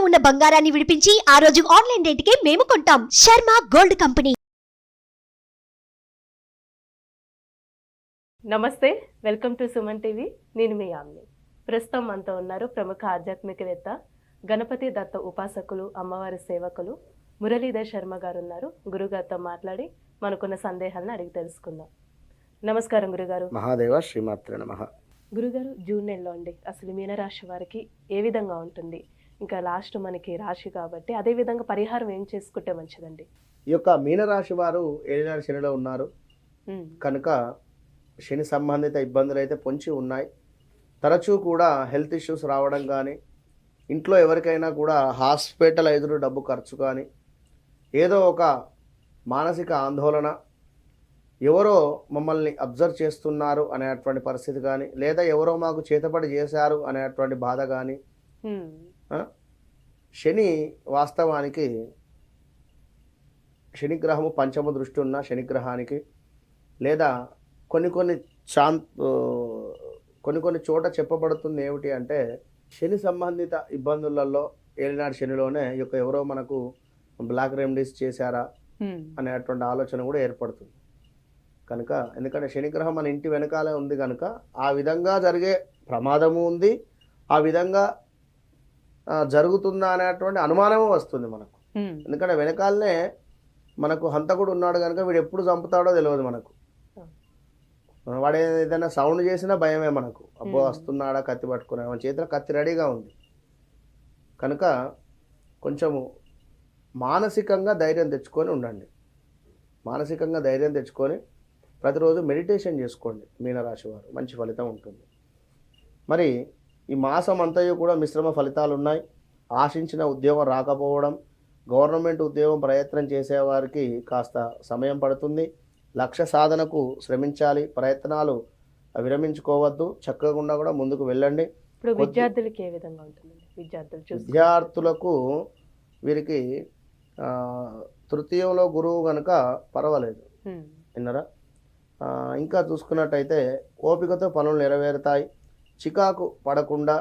ఉన్న బంగారాన్ని విడిపించి ఆ రోజు ఆన్లైన్ రేటుకే మేము కొంటాం. Sharma gold company. నమస్తే, వెల్కమ్ టు సుమన్ టీవీ. నేను మీ యామ్ని. ప్రస్తుతం మనతో ఉన్నారు ప్రముఖ ఆధ్యాత్మికవేత్త, గణపతి దత్త ఉపాసకులు, అమ్మవారి సేవకులు మురళీధర్ శర్మ గారు ఉన్నారు. గురుగారితో మాట్లాడి మనకున్న సందేహాలను అడిగి తెలుసుకుందాం. నమస్కారం గురుగారు. మహాదేవ శ్రీమాత్రే నమః. గురుగారు, జూన్ నెలలో అండి అసలు మీనరాశి వారికి ఏ విధంగా ఉంటుంది? ఇంకా లాస్ట్ మనకి రాశి కాబట్టి అదే విధంగా పరిహారం ఏం చేసుకుంటే మంచిదండి? ఈ యొక్క మీనరాశి వారు ఏలినాడు శనిలో ఉన్నారు కనుక శని సంబంధిత ఇబ్బందులు అయితే పొంచి ఉన్నాయి. తరచూ కూడా హెల్త్ ఇష్యూస్ రావడం కానీ, ఇంట్లో ఎవరికైనా కూడా హాస్పిటల్ ఎదురు డబ్బు ఖర్చు కానీ, ఏదో ఒక మానసిక ఆందోళన, ఎవరో మమ్మల్ని అబ్జర్వ్ చేస్తున్నారు అనేటువంటి పరిస్థితి కానీ, లేదా ఎవరో మాకు చేతపడి చేశారు అనేటువంటి బాధ కానీ. శని వాస్తవానికి శనిగ్రహము పంచమ దృష్టి ఉన్న శనిగ్రహానికి, లేదా కొన్ని చోట చెప్పబడుతుంది ఏమిటి అంటే, శని సంబంధిత ఇబ్బందులలో ఏలినాడు శనిలోనే యొక్క ఎవరో మనకు బ్లాక్ రెమెడీస్ చేశారా అనేటువంటి ఆలోచన కూడా ఏర్పడుతుంది కనుక. ఎందుకంటే శనిగ్రహం మన ఇంటి వెనకాలే ఉంది కనుక ఆ విధంగా జరిగే ప్రమాదము ఉంది, ఆ విధంగా జరుగుతుందా అనేటువంటి అనుమానము వస్తుంది మనకు. ఎందుకంటే వెనకాలనే మనకు హంతకుడు ఉన్నాడు కనుక వీడు ఎప్పుడు చంపుతాడో తెలియదు మనకు. వాడు ఏదైనా సౌండ్ చేసినా భయమే మనకు. అబ్బో వస్తున్నాడా కత్తి పట్టుకున్నా, మన చేతిలో కత్తి రెడీగా ఉంది కనుక కొంచెము మానసికంగా ధైర్యం తెచ్చుకొని ఉండండి. మానసికంగా ధైర్యం తెచ్చుకొని ప్రతిరోజు మెడిటేషన్ చేసుకోండి. మీనరాశి వారు మంచి ఫలితం ఉంటుంది. మరి ఈ మాసం అంతయు కూడా మిశ్రమ ఫలితాలు ఉన్నాయి. ఆశించిన ఉద్యోగం రాకపోవడం, గవర్నమెంట్ ఉద్యోగం ప్రయత్నం చేసేవారికి కాస్త సమయం పడుతుంది. లక్ష్య సాధనకు శ్రమించాలి, ప్రయత్నాలు విరమించుకోవద్దు, చక్కగా కూడా ముందుకు వెళ్ళండి. ఇప్పుడు విద్యార్థులకి ఏ విధంగా ఉంటుంది? విద్యార్థులకు వీరికి తృతీయంలో గురువు కనుక పర్వాలేదు, విన్నరా. ఇంకా చూసుకున్నట్టయితే ఓపికతో పనులు నెరవేరుతాయి. చికాకు పడకుండా,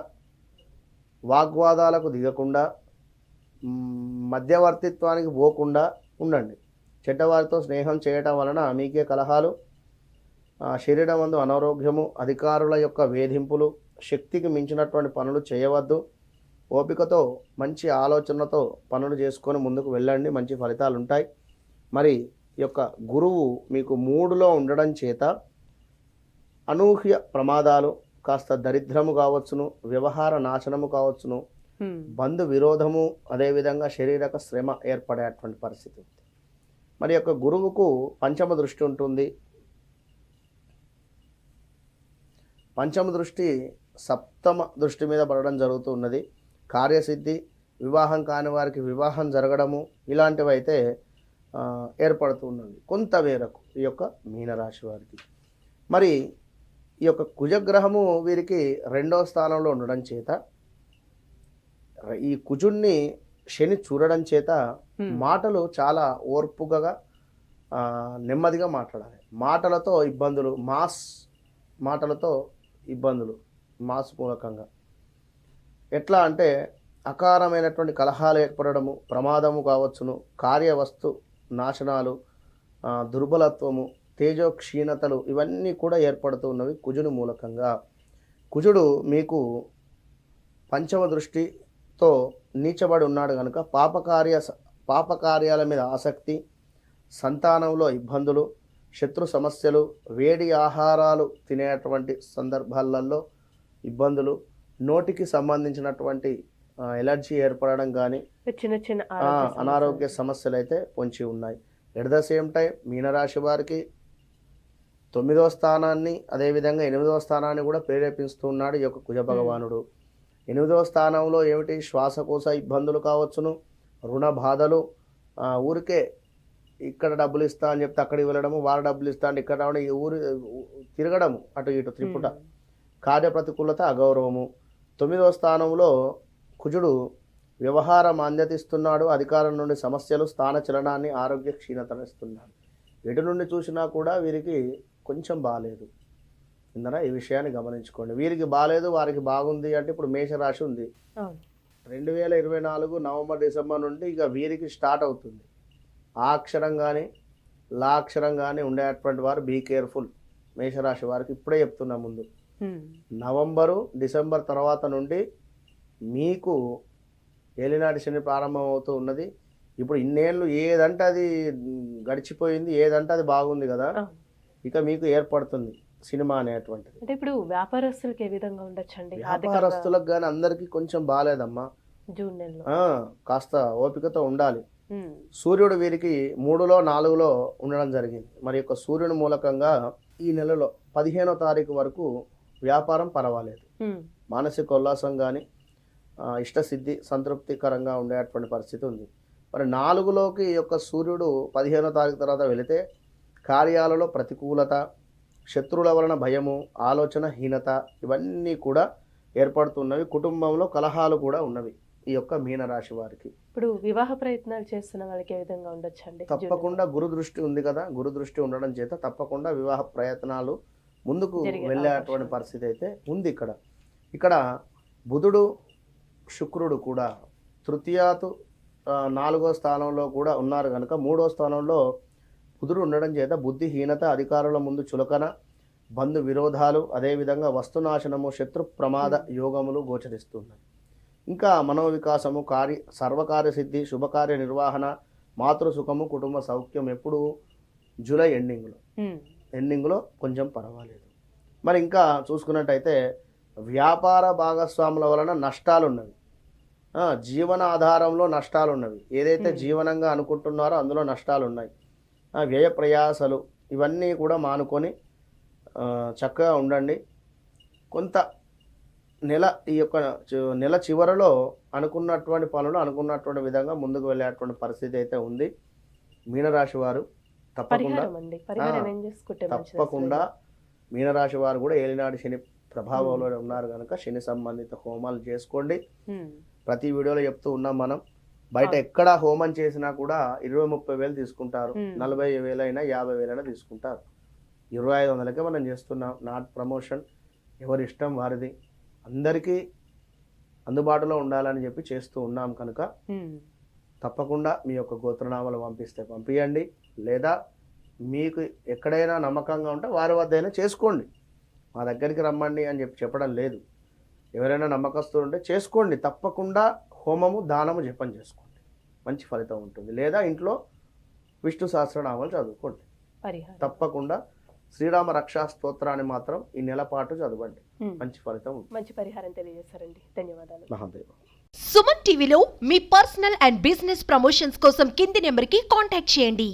వాగ్వాదాలకు దిగకుండా, మధ్యవర్తిత్వానికి పోకుండా ఉండండి. చెడ్డవారితో స్నేహం చేయటం వలన మీకే కలహాలు, శరీరం అందు అనారోగ్యము, అధికారుల యొక్క వేధింపులు, శక్తికి మించినటువంటి పనులు చేయవద్దు. ఓపికతో మంచి ఆలోచనతో పనులు చేసుకొని ముందుకు వెళ్ళండి, మంచి ఫలితాలు ఉంటాయి. మరి ఈ యొక్క గురువు మీకు 3లో ఉండడం చేత అనూహ్య ప్రమాదాలు, కాస్త దరిద్రము కావచ్చును, వ్యవహార నాశనము కావచ్చును, బంధు విరోధము, అదేవిధంగా శారీరక శ్రమ ఏర్పడేటువంటి పరిస్థితి. మరి యొక్క గురువుకు పంచమ దృష్టి ఉంటుంది. పంచమ దృష్టి సప్తమ దృష్టి మీద పడడం జరుగుతూ ఉన్నది. కార్యసిద్ధి, వివాహం కాని వారికి వివాహం జరగడము, ఇలాంటివి అయితే ఏర్పడుతూ ఉన్నది కొంత మేరకు ఈ యొక్క మీనరాశి వారికి. మరి ఈ యొక్క కుజగ్రహము వీరికి 2వ స్థానంలో ఉండడం చేత, ఈ కుజుణ్ణి శని చూడడం చేత మాటలు చాలా ఓర్పుగా నెమ్మదిగా మాట్లాడాలి. మాటలతో ఇబ్బందులు, మాటలతో ఇబ్బందులు మాస్ మూలకంగా ఎట్లా అంటే అకారమైనటువంటి కలహాలు ఏర్పడము, ప్రమాదము కావచ్చును, కార్యవస్తు నాశనాలు, దుర్బలత్వము, తేజో క్షీణతలు, ఇవన్నీ కూడా ఏర్పడుతూ ఉన్నవి కుజుని మూలకంగా. కుజుడు మీకు పంచమ దృష్టితో నీచబడి ఉన్నాడు కనుక పాపకార్యాల మీద ఆసక్తి, సంతానంలో ఇబ్బందులు, శత్రు సమస్యలు, వేడి ఆహారాలు తినేటువంటి సందర్భాలలో ఇబ్బందులు, నోటికి సంబంధించినటువంటి ఎలర్జీ ఏర్పడడం కానీ, చిన్న చిన్న అనారోగ్య సమస్యలు అయితే పొంచి ఉన్నాయి. ఎట్ ద సేమ్ టైం మీనరాశి వారికి 9వ స్థానాన్ని, అదేవిధంగా 8వ స్థానాన్ని కూడా ప్రేరేపిస్తూ ఉన్నాడు ఈ యొక్క కుజ భగవానుడు. 8వ స్థానంలో ఏమిటి, శ్వాసకోశ ఇబ్బందులు కావచ్చును, రుణ బాధలు, ఊరికే ఇక్కడ డబ్బులు ఇస్తా అని చెప్తే అక్కడికి వెళ్ళడము, వారు డబ్బులు ఇస్తా అంటే ఇక్కడ రావడం, ఈ ఊరు తిరగడము అటు ఇటు త్రిపుట, కార్యప్రతికూలత, అగౌరవము. 9వ స్థానంలో కుజుడు వ్యవహార మాంద్యతిస్తున్నాడు. అధికారం నుండి సమస్యలు, స్థాన చలనాన్ని, ఆరోగ్య క్షీణతను ఇస్తున్నాడు. ఎటు నుండి చూసినా కూడా వీరికి కొంచెం బాగాలేదు. ఇందరా ఈ విషయాన్ని గమనించుకోండి. వీరికి బాగాలేదు, వారికి బాగుంది అంటే ఇప్పుడు మేషరాశి ఉంది, 2024 నవంబర్ డిసెంబర్ నుండి ఇక వీరికి స్టార్ట్ అవుతుంది. ఆ అక్షరం కానీ లా అక్షరం కానీ ఉండేటువంటి వారు బీ కేర్ఫుల్. మేషరాశి వారికి ఇప్పుడే చెప్తున్నా ముందు. నవంబరు డిసెంబర్ తర్వాత నుండి మీకు ఏలినాటి శని ప్రారంభం అవుతూ ఉన్నది. ఇప్పుడు ఇన్నేళ్ళు ఏదంటే అది గడిచిపోయింది, ఏదంటే అది బాగుంది కదా, ఇక మీకు ఏర్పడుతుంది సినిమా అనేటువంటిది. అంటే ఇప్పుడు వ్యాపారస్తులకు ఏ విధంగా ఉండొచ్చండి? వ్యాపారస్తులకు కానీ అందరికీ కొంచెం బాగాలేదమ్మా. జూన్ నెలలో కాస్త ఓపికతో ఉండాలి. సూర్యుడు వీరికి 3లో 4లో ఉండడం జరిగింది. మరి యొక్క సూర్యుని మూలకంగా ఈ నెలలో 15వ తారీఖు వరకు వ్యాపారం పర్వాలేదు. మానసిక ఉల్లాసం కానీ ఇష్టసిద్ధి సంతృప్తికరంగా ఉండేటువంటి పరిస్థితి ఉంది. మరి 4లోకి ఈ యొక్క సూర్యుడు 15వ తారీఖు తర్వాత వెళితే కార్యాలలో ప్రతికూలత, శత్రువుల వలన భయము, ఆలోచన హీనత ఇవన్నీ కూడా ఏర్పడుతున్నవి. కుటుంబంలో కలహాలు కూడా ఉన్నవి ఈ యొక్క మీనరాశి వారికి. ఇప్పుడు వివాహ ప్రయత్నాలు చేస్తున్న వాళ్ళకి ఏ విధంగా ఉండొచ్చండి? తప్పకుండా గురు దృష్టి ఉంది కదా, గురు దృష్టి ఉండడం చేత తప్పకుండా వివాహ ప్రయత్నాలు ముందుకు వెళ్ళేటువంటి పరిస్థితి అయితే ఉంది. ఇక్కడ బుధుడు శుక్రుడు కూడా తృతీయాతు 4వ స్థానంలో కూడా ఉన్నారు కనుక 3వ స్థానంలో బుధుడు ఉండడం చేత బుద్ధిహీనత, అధికారుల ముందు చులకన, బంధు విరోధాలు, అదేవిధంగా వస్తునాశనము, శత్రు ప్రమాద యోగములు గోచరిస్తున్నాయి. ఇంకా మనోవికాసము, సర్వకార్య సిద్ధి, శుభకార్య నిర్వహణ, మాతృసుఖము, కుటుంబ సౌఖ్యం ఎప్పుడు జూలై ఎండింగ్లో కొంచెం పర్వాలేదు. మరి ఇంకా చూసుకున్నట్టయితే వ్యాపార భాగస్వాముల వలన నష్టాలు ఉన్నవి. జీవన ఆధారంలో నష్టాలు ఉన్నవి. ఏదైతే జీవనంగా అనుకుంటున్నారో అందులో నష్టాలు ఉన్నాయి. వ్యయ ప్రయాసలు ఇవన్నీ కూడా మానుకొని చక్కగా ఉండండి. కొంత ఈ యొక్క నెల చివరిలో అనుకున్నటువంటి పనులు అనుకున్నటువంటి విధంగా ముందుకు వెళ్ళేటువంటి పరిస్థితి అయితే ఉంది. మీనరాశి వారు తప్పకుండా మీనరాశి వారు కూడా ఏలినాటి శని ప్రభావంలో ఉన్నారు కనుక శని సంబంధిత హోమాలు చేసుకోండి. ప్రతి వీడియోలో చెప్తూ ఉన్నాం మనం. బయట ఎక్కడ హోమం చేసినా కూడా 20-30 వేలు తీసుకుంటారు, 40 వేలైనా 50 వేలైనా తీసుకుంటారు. 2500కే మనం చేస్తున్నాం. నాట్ ప్రమోషన్, ఎవరి ఇష్టం వారిది, అందరికీ అందుబాటులో ఉండాలని చెప్పి చేస్తూ ఉన్నాం కనుక తప్పకుండా మీ యొక్క గోత్రనామాలు పంపిస్తే పంపించండి. లేదా మీకు ఎక్కడైనా నమ్మకంగా ఉంటే వారి వద్ద అయినా చేసుకోండి. మా దగ్గరికి రమ్మండి అని చెప్పడం లేదు. ఎవరైనా నమ్మకస్తులు ఉంటే చేసుకోండి. తప్పకుండా హోమము దానము జపం చేసుకోండి, మంచి ఫలితం ఉంటుంది. లేదా ఇంట్లో విష్ణు సహస్రనామాలు చదువుకోండి. తప్పకుండా శ్రీరామ రక్షా స్తోత్రాన్ని మాత్రం ఈ నెల పాటు చదవండి, మంచి ఫలితం ఉంటుంది. మంచి పరిహారం తెలియజేస్తారండి. ధన్యవాదాలు. మహాదేవ. సుమన్ టీవీలో మీ పర్సనల్ అండ్ బిజినెస్ ప్రమోషన్స్ కోసం కింది నెంబర్కి కాంటాక్ట్ చేయండి.